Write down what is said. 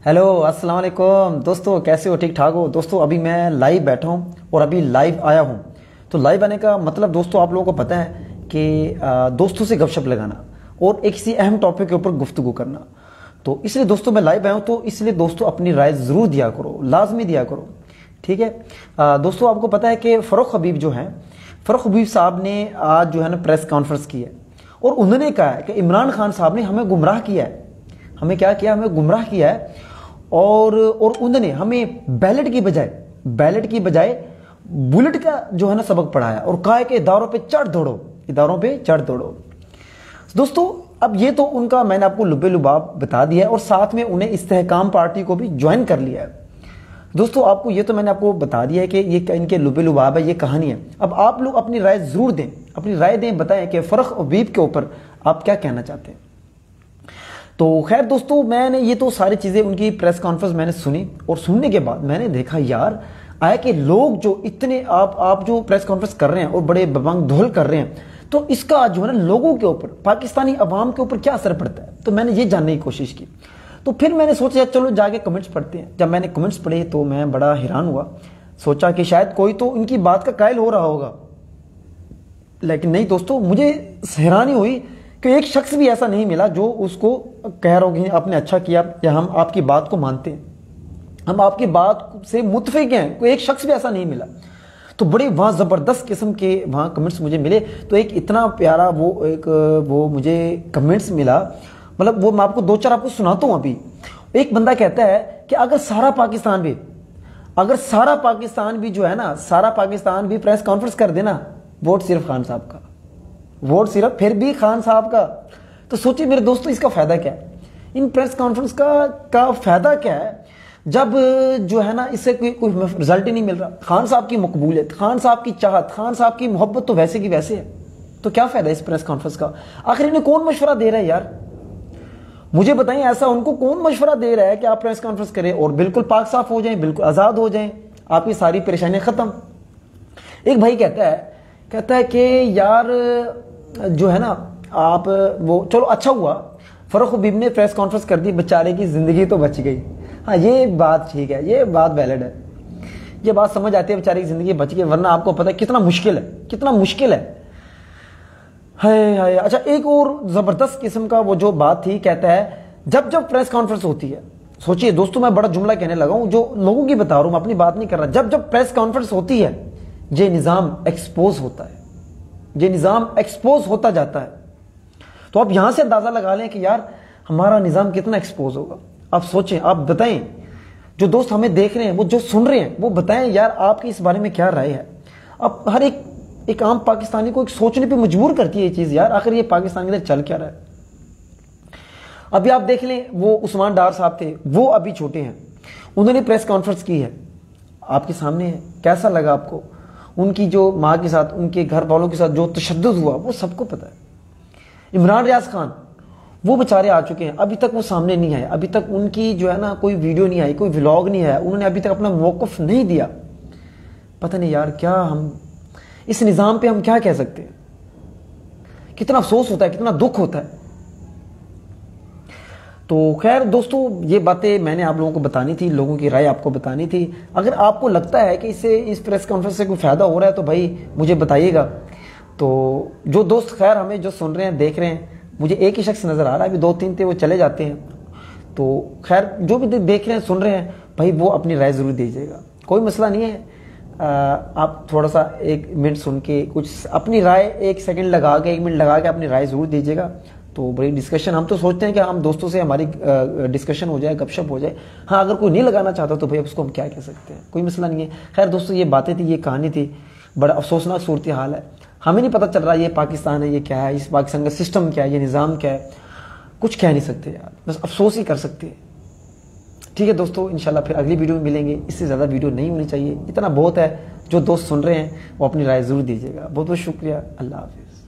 Hello अस्सलाम वालेकुम दोस्तों, कैसे हो? ठीक ठाक हो दोस्तों? अभी मैं लाइव बैठा हूँ और अभी लाइव आया हूँ। तो लाइव आने का मतलब दोस्तों आप लोगों को पता है कि दोस्तों से गपशप लगाना और एक किसी अहम टॉपिक के ऊपर गुफ्तगू करना। तो इसलिए दोस्तों मैं लाइव आया हूँ, तो इसलिए दोस्तों अपनी राय ज़रूर दिया करो, लाजमी दिया करो, ठीक है। दोस्तों आपको पता है कि फ़ारूक हबीब जो हैं, फ़ारूक हबीब साहब ने आज जो है ना प्रेस कॉन्फ्रेंस की है और उन्होंने कहा है कि इमरान खान साहब ने हमें गुमराह किया है। हमें क्या किया? हमें गुमराह किया है और उन्होंने हमें बैलेट की बजाय बुलेट का जो है ना सबक पढ़ाया और कहा है कि इदारों पे चढ़ दौड़ो। दोस्तों अब ये तो उनका मैंने आपको लुबे लुबाब बता दिया है और साथ में उन्हें इस्तेहकाम पार्टी को भी ज्वाइन कर लिया है। दोस्तों आपको ये तो मैंने आपको बता दिया है कि ये इनके लुबे लुबाब है, ये कहानी है। अब आप लोग अपनी राय जरूर दें, अपनी राय दें, बताएं कि फ़ारूक हबीब के ऊपर आप क्या कहना चाहते हैं। तो खैर दोस्तों मैंने ये तो सारी चीज़ें उनकी प्रेस कॉन्फ्रेंस मैंने सुनी और सुनने के बाद मैंने देखा यार आया कि लोग जो इतने आप जो प्रेस कॉन्फ्रेंस कर रहे हैं और बड़े बबंग धोल कर रहे हैं, तो इसका जो है ना लोगों के ऊपर, पाकिस्तानी अवाम के ऊपर क्या असर पड़ता है। तो मैंने ये जानने की कोशिश की। तो फिर मैंने सोचा चलो जाके कमेंट्स पढ़ते हैं। जब मैंने कमेंट्स पढ़े तो मैं बड़ा हैरान हुआ, सोचा कि शायद कोई तो इनकी बात का कायल हो रहा होगा, लेकिन नहीं दोस्तों, मुझे हैरानी हुई कि एक शख्स भी ऐसा नहीं मिला जो उसको कह रहा हो कि आपने अच्छा किया या हम आपकी बात को मानते हैं, हम आपकी बात से मुतफिक हैं। कोई एक शख्स भी ऐसा नहीं मिला। तो बड़े वहाँ ज़बरदस्त किस्म के वहाँ कमेंट्स मुझे मिले। तो एक इतना प्यारा वो मुझे कमेंट्स मिला, मतलब वो मैं आपको दो चार आपको सुनाता हूँ अभी। एक बंदा कहता है कि अगर सारा पाकिस्तान भी जो है ना, सारा पाकिस्तान भी प्रेस कॉन्फ्रेंस कर देना, वोट सिर्फ खान साहब का, वोट सिर्फ फिर भी खान साहब का। तो सोचिए मेरे दोस्तों इसका फायदा क्या है, इन प्रेस कॉन्फ्रेंस का फायदा क्या है जब जो है ना इससे कोई रिजल्ट ही नहीं मिल रहा। खान साहब की मकबूलियत, खान साहब की चाहत, खान साहब की मोहब्बत तो वैसे की वैसे है। तो क्या फायदा इस प्रेस कॉन्फ्रेंस का? आखिर इन्हें कौन मशवरा दे रहा है यार, मुझे बताएं। ऐसा उनको कौन मशवरा दे रहा है कि आप प्रेस कॉन्फ्रेंस करें और बिल्कुल पाक साफ हो जाएं, बिल्कुल आजाद हो जाएं, आपकी सारी परेशानियां खत्म। एक भाई कहता है कि यार जो है ना आप वो चलो अच्छा हुआ फ़ारूक हबीब ने प्रेस कॉन्फ्रेंस कर दी, बेचारे की जिंदगी तो बच गई। हाँ ये बात ठीक है, ये बात वैलिड है, ये बात समझ आती है, बेचारे की जिंदगी बच गई, वरना आपको पता है कितना मुश्किल है। हाय। अच्छा एक और जबरदस्त किस्म का वो जो बात थी, कहता है जब प्रेस कॉन्फ्रेंस होती है, सोचिए दोस्तों मैं बड़ा जुमला कहने लगा हूं, जो लोगों की बता रहा हूं, मैं अपनी बात नहीं कर रहा। जब प्रेस कॉन्फ्रेंस होती है ये निज़ाम एक्सपोज होता है, ये निज़ाम एक्सपोज होता जाता है। तो आप यहां से अंदाजा लगा लें कि यार हमारा निज़ाम कितना एक्सपोज होगा। आप सोचें, आप बताएं, जो दोस्त हमें देख रहे हैं, वो जो सुन रहे हैं, वो बताएं यार आपकी इस बारे में क्या राय है। अब हर एक आम पाकिस्तानी को एक सोचने पे मजबूर करती है ये चीज़ यार, आखिर ये पाकिस्तान के अंदर चल क्या रहा है। अभी आप देख लें, वो उस्मान डार साहब थे, वो अभी छोटे हैं, उन्होंने प्रेस कॉन्फ्रेंस की है, आपके सामने है। कैसा लगा आपको? उनकी जो माँ के साथ, उनके घर वालों के साथ जो तशद्दुद हुआ वो सबको पता है। इमरान रियाज खान वो बेचारे आ चुके हैं, अभी तक वो सामने नहीं आए, अभी तक उनकी जो है ना कोई वीडियो नहीं आई, कोई व्लॉग नहीं आया, उन्होंने अभी तक अपना मौक़िफ़ नहीं दिया। पता नहीं यार क्या हम इस निज़ाम पे हम क्या कह सकते हैं। कितना अफसोस होता है, कितना दुख होता है। तो खैर दोस्तों ये बातें मैंने आप लोगों को बतानी थी, लोगों की राय आपको बतानी थी। अगर आपको लगता है कि इससे, इस प्रेस कॉन्फ्रेंस से कोई फ़ायदा हो रहा है तो भाई मुझे बताइएगा। तो जो दोस्त खैर हमें जो सुन रहे हैं, देख रहे हैं, मुझे एक ही शख्स नज़र आ रहा है, अभी 2-3 थे वो चले जाते हैं। तो खैर जो भी देख रहे हैं, सुन रहे हैं, भाई वो अपनी राय ज़रूर दीजिएगा, कोई मसला नहीं है। आप थोड़ा सा 1 मिनट सुन के कुछ अपनी राय 1 सेकंड लगा के, 1 मिनट लगा के अपनी राय ज़रूर दीजिएगा। तो बड़ी डिस्कशन, हम तो सोचते हैं कि हम दोस्तों से हमारी डिस्कशन हो जाए, गपशप हो जाए। हाँ अगर कोई नहीं लगाना चाहता तो भाई उसको हम क्या कह सकते हैं, कोई मसला नहीं है। खैर दोस्तों ये बातें थी, ये कहानी थी, बड़ा अफसोसनाक सूरत हाल है। हमें नहीं पता चल रहा ये पाकिस्तान है, ये क्या है, इस पाकिस्तान का सिस्टम क्या है, ये निज़ाम क्या है, कुछ कह नहीं सकते यार, बस अफसोस ही कर सकते हैं। ठीक है दोस्तों, इंशाल्लाह फिर अगली वीडियो में मिलेंगे। इससे ज़्यादा वीडियो नहीं होनी चाहिए, इतना बहुत है। जो दोस्त सुन रहे हैं वो अपनी राय ज़रूर दीजिएगा। बहुत बहुत शुक्रिया, अल्लाह हाफिज़।